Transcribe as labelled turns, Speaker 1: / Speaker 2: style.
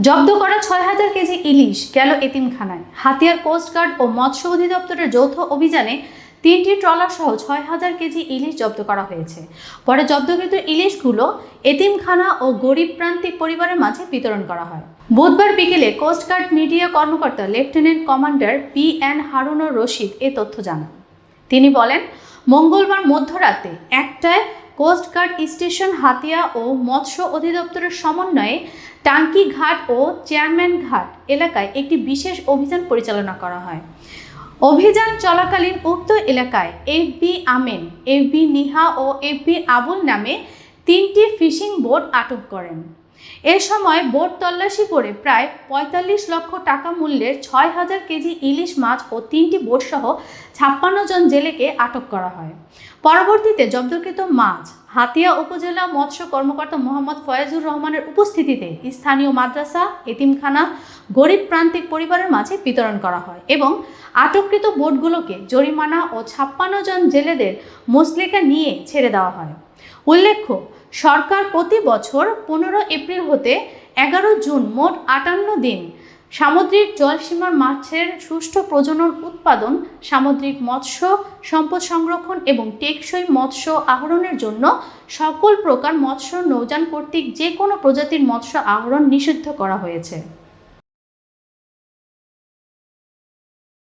Speaker 1: জব্দ করা ৬,০০০ কেজি ইলিশ গেল এতিমখানায়। হাতিয়ার কোস্টগার্ড ও মৎস্য অধিদপ্তরের যৌথ অভিযানে ৩টি ট্রলার সহ ৬,০০০ কেজি ইলিশ জব্দ করা হয়েছে। পরে জব্দকৃত ইলিশগুলো এতিমখানা ও গরিব প্রান্তিক পরিবারের মাঝে বিতরণ করা হয়। বুধবার বিকেলে কোস্টগার্ড মিডিয়া কর্মকর্তা lieutenant commander PN Harunur Rashid এ তথ্য জানান। তিনি বলেন, মঙ্গলবার মধ্যরাতে ১টায় কোস্টগার্ড স্টেশন হাতিয়া ও মৎস্য অধিদপ্তরের সমন্বয়ে টাঙ্কি ঘাট ও চেয়ারম্যান ঘাট এলাকায় একটি বিশেষ অভিযান পরিচালনা করা হয়। অভিযান চলাকালীন উক্ত এলাকায় FB আমেন, FB নিহা ও FB আবুল নামে 3টি ফিশিং বোট আটক করেন। এ সময় বোট তল্লাশি করে প্রায় ৪৫ লক্ষ টাকা মূল্যের ৬,০০০ কেজি ইলিশ মাছ ও 3টি বোট সহ ৫৬ জন জেলেকে আটক করা হয়। পরবর্তীতে জব্দকৃত মাছ হাতিয়া উপজেলা মৎস্য কর্মকর্তা মোহাম্মদ ফয়েজুর রহমানের উপস্থিতিতে স্থানীয় মাদ্রাসা, এতিমখানা, গরিব প্রান্তিক পরিবারের মাঝে বিতরণ করা হয় এবং আটককৃত বোটগুলোকে জরিমানা ও ৫৬ জন জেলেদের মুচলেকা নিয়ে ছেড়ে দেওয়া হয়। উল্লেখ্য, সরকার প্রতি বছর 15 এপ্রিল হতে 11 জুন মোট 58 দিন সামুদ্রিক জলসীমার মাছের সুষ্ঠু প্রজনন, উৎপাদন, সামুদ্রিক মৎস্য সম্পদ সংরক্ষণ এবং টেকসই মৎস্য আহরণের জন্য সকল প্রকার মৎস্য নৌযান কর্তৃক যে কোনো প্রজাতির মৎস্য আহরণ নিষিদ্ধ করা হয়েছে।